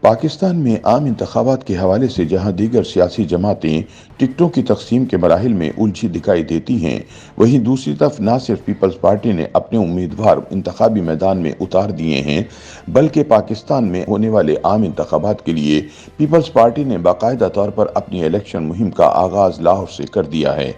پاکستان میں عام انتخابات کے حوالے سے جہاں دیگر سیاسی جماعتیں ٹکٹوں کی تقسیم کے مراحل میں الجھی دکھائی دیتی ہیں، وہیں دوسری طرف نہ صرف پیپلز پارٹی نے اپنے امیدوار انتخابی میدان میں اتار دیے ہیں، بلکہ پاکستان میں ہونے والے عام انتخابات کے لیے پیپلز پارٹی نے باقاعدہ طور پر اپنی الیکشن مہم کا آغاز لاہور سے کر دیا ہے۔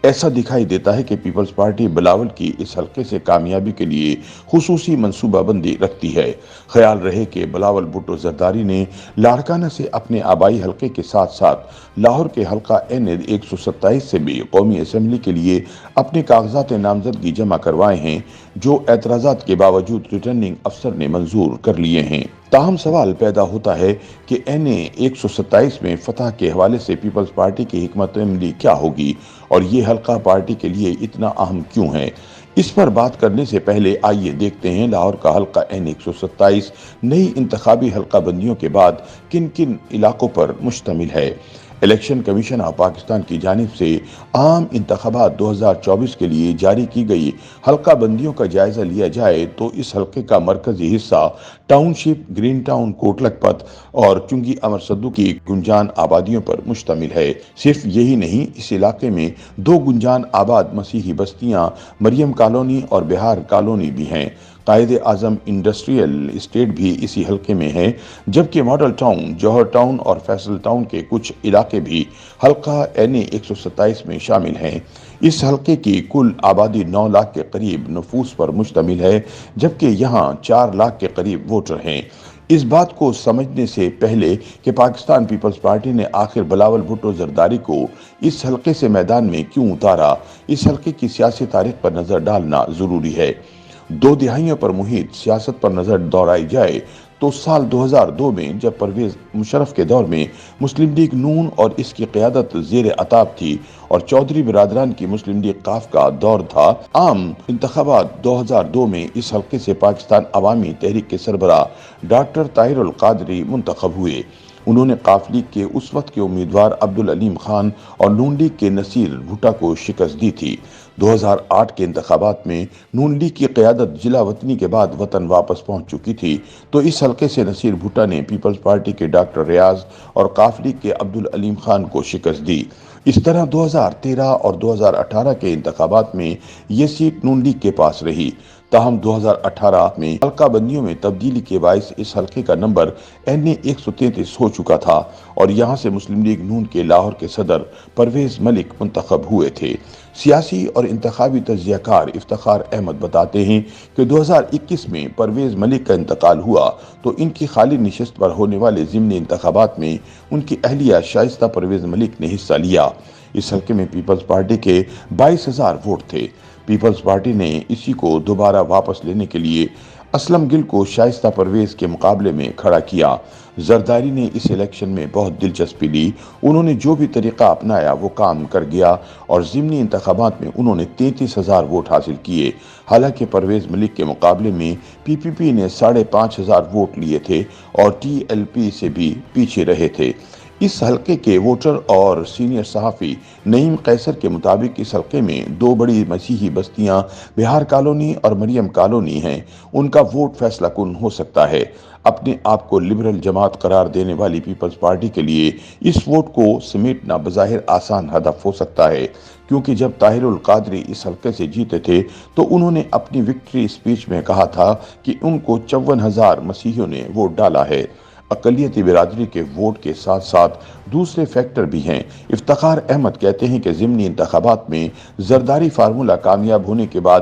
ایسا دکھائی دیتا ہے کہ پیپلز پارٹی بلاول کی اس حلقے سے کامیابی کے لیے خصوصی منصوبہ بندی رکھتی ہے۔ خیال رہے کہ بلاول بھٹو زرداری نے لاڑکانہ سے اپنے آبائی حلقے کے ساتھ ساتھ لاہور کے حلقہ این 127 سے بھی قومی اسمبلی کے لیے اپنے کاغذات نامزدگی جمع کروائے ہیں، جو اعتراضات کے باوجود ریٹرننگ افسر نے منظور کر لیے ہیں۔ تاہم سوال پیدا ہوتا ہے کہ این 127 میں فتح کے حوالے سے پیپلز پارٹی کی حکمت عملی کیا ہوگی اور یہ حلقہ پارٹی کے لیے اتنا اہم کیوں ہے؟ اس پر بات کرنے سے پہلے آئیے دیکھتے ہیں لاہور کا حلقہ این 127 نئی انتخابی حلقہ بندیوں کے بعد کن کن علاقوں پر مشتمل ہے۔ الیکشن کمیشن آف پاکستان کی جانب سے عام انتخابات 2024 کے لیے جاری کی گئی حلقہ بندیوں کا جائزہ لیا جائے تو اس حلقے کا مرکزی حصہ ٹاؤن شپ، گرین ٹاؤن، کوٹ لکھپت اور چنگی امر سدو کی گنجان آبادیوں پر مشتمل ہے۔ صرف یہی نہیں، اس علاقے میں 2 گنجان آباد مسیحی بستیاں مریم کالونی اور بہار کالونی بھی ہیں۔ قائد اعظم انڈسٹریل اسٹیٹ بھی اسی حلقے میں ہے، جبکہ ماڈل ٹاؤن، جوہر ٹاؤن اور فیصل ٹاؤن کے کچھ علاقے بھی حلقہ این 127 میں شامل ہیں۔ اس حلقے کی کل آبادی 9 لاکھ کے قریب نفوس پر مشتمل ہے، جبکہ یہاں 4 لاکھ کے قریب ووٹر ہیں۔ اس بات کو سمجھنے سے پہلے کہ پاکستان پیپلز پارٹی نے آخر بلاول بھٹو زرداری کو اس حلقے سے میدان میں کیوں اتارا، اس حلقے کی سیاسی تاریخ پر نظر ڈالنا ضروری ہے۔ 2 دہائیوں پر محیط سیاست پر نظر دوڑائی جائے تو سال 2002 میں جب پرویز مشرف کے دور میں مسلم لیگ نون اور اس کی قیادت زیر عطاب تھی اور چودھری برادران کی مسلم لیگ قاف کا دور تھا، عام انتخابات 2002 میں اس حلقے سے پاکستان عوامی تحریک کے سربراہ ڈاکٹر طاہر القادری منتخب ہوئے۔ انہوں نے قاف لیگ کے اس وقت کے امیدوار عبدالعلیم خان اور نون لیگ کے نصیر بھٹا کو شکست دی تھی۔ 2008 کے انتخابات میں نون لیگ کی قیادت جلا وطنی کے بعد وطن واپس پہنچ چکی تھی، تو اس حلقے سے نصیر بھٹا نے پیپلز پارٹی کے ڈاکٹر ریاض اور قاف لیگ کے عبدالعلیم خان کو شکست دی۔ اس طرح 2013 اور 2018 کے انتخابات میں یہ سیٹ نون لیگ کے پاس رہی۔ تاہم 2018 میں حلقہ بندیوں میں تبدیلی کے باعث اس حلقے کا نمبر این 133 ہو چکا تھا اور یہاں سے مسلم لیگ نون کے لاہور کے صدر پرویز ملک منتخب ہوئے تھے۔ سیاسی اور انتخابی تجزیہ کار افتخار احمد بتاتے ہیں کہ 2021 میں پرویز ملک کا انتقال ہوا تو ان کی خالی نشست پر ہونے والے ضمنی انتخابات میں ان کی اہلیہ شائستہ پرویز ملک نے حصہ لیا۔ اس حلقے میں پیپلز پارٹی کے 22,000 ووٹ تھے۔ پیپلز پارٹی نے اسی کو دوبارہ واپس لینے کے لیے اسلم گل کو شائستہ پرویز کے مقابلے میں کھڑا کیا۔ زرداری نے اس الیکشن میں بہت دلچسپی لی۔ انہوں نے جو بھی طریقہ اپنایا وہ کام کر گیا اور ضمنی انتخابات میں انہوں نے 33,000 ووٹ حاصل کیے۔ حالانکہ پرویز ملک کے مقابلے میں پی پی پی نے 5,500 ووٹ لیے تھے اور ٹی ایل پی سے بھی پیچھے رہے تھے۔ اس حلقے کے ووٹر اور سینئر صحافی نعیم قیصر کے مطابق اس حلقے میں 2 بڑی مسیحی بستیاں بہار کالونی اور مریم کالونی ہیں۔ ان کا ووٹ فیصلہ کن ہو سکتا ہے۔ اپنے آپ کو لبرل جماعت قرار دینے والی پیپلز پارٹی کے لیے اس ووٹ کو سمیٹنا بظاہر آسان ہدف ہو سکتا ہے، کیونکہ جب طاہر القادری اس حلقے سے جیتے تھے تو انہوں نے اپنی وکٹری اسپیچ میں کہا تھا کہ ان کو 54,000 مسیحیوں نے ووٹ ڈالا ہے۔ اقلیتی برادری کے ووٹ کے ساتھ ساتھ دوسرے فیکٹر بھی ہیں۔ افتخار احمد کہتے ہیں کہ ضمنی انتخابات میں زرداری فارمولہ کامیاب ہونے کے بعد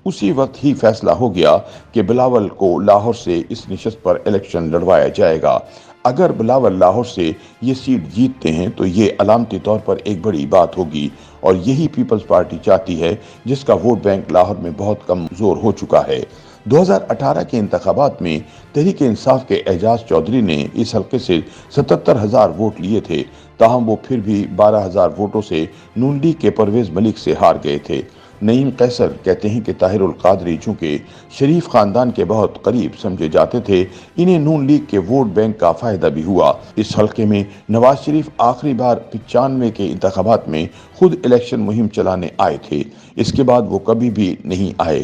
اسی وقت ہی فیصلہ ہو گیا کہ بلاول کو لاہور سے اس نشست پر الیکشن لڑوایا جائے گا۔ اگر بلاول لاہور سے یہ سیٹ جیتتے ہیں تو یہ علامتی طور پر ایک بڑی بات ہوگی اور یہی پیپلز پارٹی چاہتی ہے، جس کا ووٹ بینک لاہور میں بہت کمزور ہو چکا ہے۔ 2018 کے انتخابات میں تحریک انصاف کے اعجاز چودھری نے اس حلقے سے 77,000 ووٹ لیے تھے، تاہم وہ پھر بھی 12,000 ووٹوں سے نون لیگ کے پرویز ملک سے ہار گئے تھے۔ نعیم قیصر کہتے ہیں کہ طاہر القادری چونکہ شریف خاندان کے بہت قریب سمجھے جاتے تھے، انہیں نون لیگ کے ووٹ بینک کا فائدہ بھی ہوا۔ اس حلقے میں نواز شریف آخری بار 95 کے انتخابات میں خود الیکشن مہم چلانے آئے تھے۔ اس کے بعد وہ کبھی بھی نہیں آئے۔